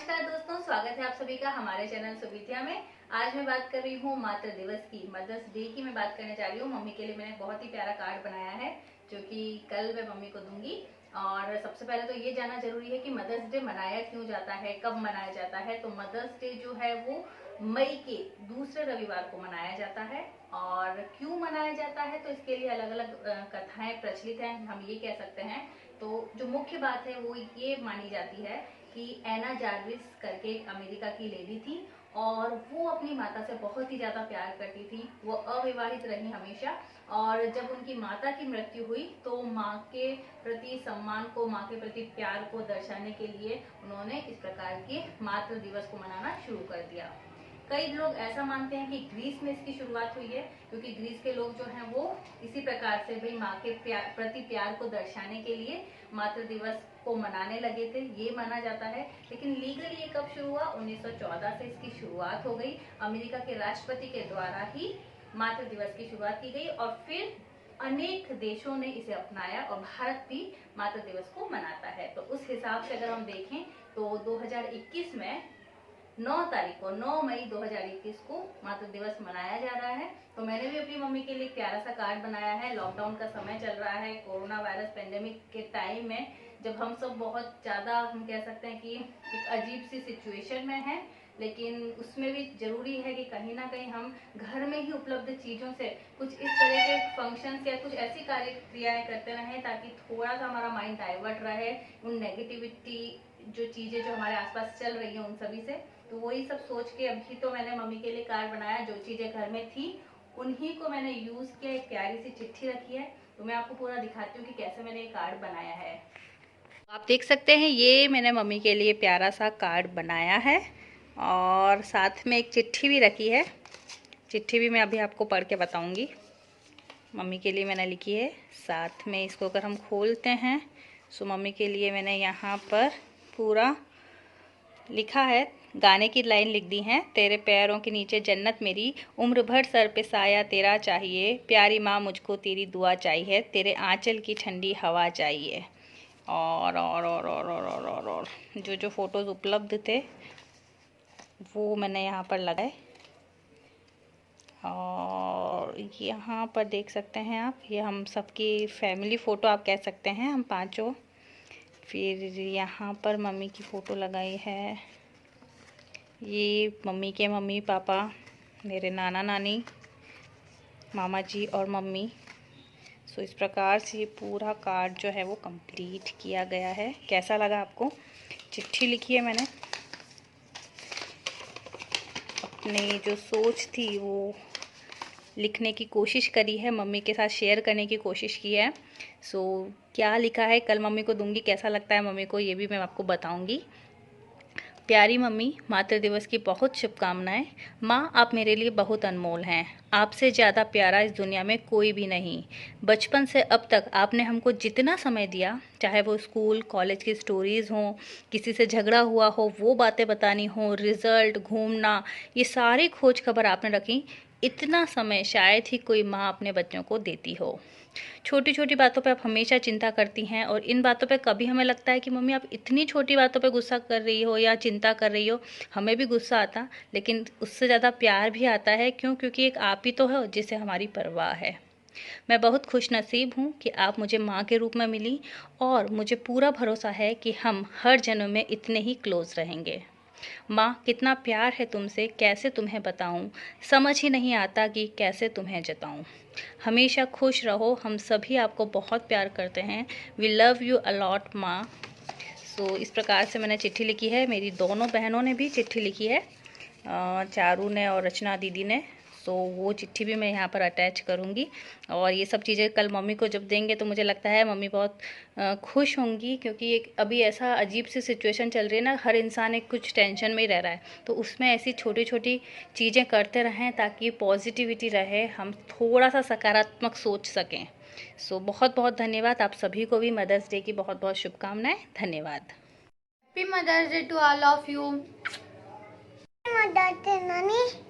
नमस्कार दोस्तों, स्वागत है आप सभी का हमारे चैनल सुविध्या में। आज मैं बात कर रही हूँ मातृ दिवस की, मदर्स डे की मैं बात करने जा रही हूँ। मम्मी के लिए मैंने बहुत ही प्यारा कार्ड बनाया है जो कि कल मैं मम्मी को दूंगी। और सबसे पहले तो ये जानना जरूरी है कि मदर्स डे मनाया क्यों जाता है, कब मनाया जाता है। तो मदर्स डे जो है वो मई के दूसरे रविवार को मनाया जाता है। और क्यों मनाया जाता है तो इसके लिए अलग अलग कथाएं प्रचलित हैं, हम ये कह सकते हैं। तो जो मुख्य बात है वो ये मानी जाती है कि एना जार्विस करके एक अमेरिका की लेडी थी और वो अपनी माता से बहुत ही ज्यादा प्यार करती थी। वो अविवाहित रही हमेशा, और जब उनकी माता की मृत्यु हुई तो माँ के प्रति सम्मान को, माँ के प्रति प्यार को दर्शाने के लिए उन्होंने इस प्रकार के मातृ दिवस को मनाना शुरू कर दिया। कई लोग ऐसा मानते हैं कि ग्रीस में इसकी शुरुआत हुई है, क्योंकि ग्रीस के लोग जो हैं वो इसी प्रकार से भाई माँ के प्रति प्यार को दर्शाने के लिए मातृ दिवस को मनाने लगे थे, ये माना जाता है। लेकिन लीगली ये कब शुरू हुआ? 1914 से इसकी शुरुआत हो गई। अमेरिका के राष्ट्रपति के द्वारा ही मातृ दिवस की शुरुआत की गई और फिर अनेक देशों ने इसे अपनाया और भारत भी मातृ दिवस को मनाता है। तो उस हिसाब से अगर हम देखें तो 2021 में 9 तारीख को, 9 मई 2021 को मातृ दिवस मनाया जा रहा है। तो मैंने भी अपनी मम्मी के लिए प्यारा सा कार्ड बनाया है। लॉकडाउन का समय चल रहा है, कोरोना वायरस पेंडेमिक के टाइम में जब हम सब बहुत ज्यादा, हम कह सकते हैं कि एक अजीब सी सिचुएशन में है, लेकिन उसमें भी जरूरी है कि कहीं ना कहीं हम घर में ही उपलब्ध चीजों से कुछ इस तरह के फंक्शंस या कुछ ऐसी कार्य क्रियाएं करते रहें ताकि थोड़ा सा हमारा माइंड डाइवर्ट रहे उन नेगेटिविटी जो चीजें जो हमारे आसपास चल रही है उन सभी से। तो वही सब सोच के अभी तो मैंने मम्मी के लिए कार्ड बनाया। जो चीजें घर में थी उन्हीं को मैंने यूज किया। एक प्यारी सी चिट्ठी रखी है, तो मैं आपको पूरा दिखाती हूँ कि कैसे मैंने ये कार्ड बनाया है। आप देख सकते हैं ये मैंने मम्मी के लिए प्यारा सा कार्ड बनाया है और साथ में एक चिट्ठी भी रखी है। चिट्ठी भी मैं अभी आपको पढ़ के बताऊंगी। मम्मी के लिए मैंने लिखी है। साथ में इसको अगर हम खोलते हैं तो मम्मी के लिए मैंने यहाँ पर पूरा लिखा है, गाने की लाइन लिख दी है। तेरे पैरों के नीचे जन्नत मेरी, उम्र भर सर पे साया तेरा चाहिए, प्यारी माँ मुझको तेरी दुआ चाहिए, तेरे आंचल की ठंडी हवा चाहिए। और जो जो फोटोज उपलब्ध थे वो मैंने यहाँ पर लगाए। और यहाँ पर देख सकते हैं आप, ये हम सबकी फैमिली फ़ोटो आप कह सकते हैं, हम पांचों। फिर यहाँ पर मम्मी की फ़ोटो लगाई है। ये मम्मी के मम्मी पापा, मेरे नाना नानी, मामा जी और मम्मी। सो इस प्रकार से ये पूरा कार्ड जो है वो कंप्लीट किया गया है। कैसा लगा आपको? चिट्ठी लिखी है मैंने, अपनी जो सोच थी वो लिखने की कोशिश करी है, मम्मी के साथ शेयर करने की कोशिश की है। सो क्या लिखा है कल मम्मी को दूंगी, कैसा लगता है मम्मी को ये भी मैं आपको बताऊंगी। प्यारी मम्मी, मातृ दिवस की बहुत शुभकामनाएं। माँ, आप मेरे लिए बहुत अनमोल हैं। आपसे ज़्यादा प्यारा इस दुनिया में कोई भी नहीं। बचपन से अब तक आपने हमको जितना समय दिया, चाहे वो स्कूल कॉलेज की स्टोरीज़ हों, किसी से झगड़ा हुआ हो वो बातें बतानी हो, रिजल्ट, घूमना, ये सारी खोज खबर आपने रखी। इतना समय शायद ही कोई माँ अपने बच्चों को देती हो। छोटी छोटी बातों पे आप हमेशा चिंता करती हैं और इन बातों पे कभी हमें लगता है कि मम्मी आप इतनी छोटी बातों पे गुस्सा कर रही हो या चिंता कर रही हो। हमें भी गुस्सा आता, लेकिन उससे ज़्यादा प्यार भी आता है। क्यों? क्योंकि एक आप ही तो है जिसे हमारी परवाह है। मैं बहुत खुश नसीब हूँ कि आप मुझे माँ के रूप में मिली और मुझे पूरा भरोसा है कि हम हर जन्म में इतने ही क्लोज रहेंगे। माँ, कितना प्यार है तुमसे, कैसे तुम्हें बताऊँ, समझ ही नहीं आता कि कैसे तुम्हें जताऊँ। हमेशा खुश रहो, हम सभी आपको बहुत प्यार करते हैं। वी लव यू अलॉट माँ। सो इस प्रकार से मैंने चिट्ठी लिखी है। मेरी दोनों बहनों ने भी चिट्ठी लिखी है, चारू ने और रचना दीदी ने। तो वो चिट्ठी भी मैं यहाँ पर अटैच करूँगी। और ये सब चीज़ें कल मम्मी को जब देंगे तो मुझे लगता है मम्मी बहुत खुश होंगी, क्योंकि एक अभी ऐसा अजीब सी सिचुएशन चल रही है ना, हर इंसान एक कुछ टेंशन में ही रह रहा है। तो उसमें ऐसी छोटी छोटी चीज़ें करते रहें ताकि पॉजिटिविटी रहे, हम थोड़ा सा सकारात्मक सोच सकें। सो बहुत बहुत धन्यवाद। आप सभी को भी मदर्स डे की बहुत बहुत शुभकामनाएं। धन्यवाद। Happy Mother's Day to all of you. Mother's Day नानी।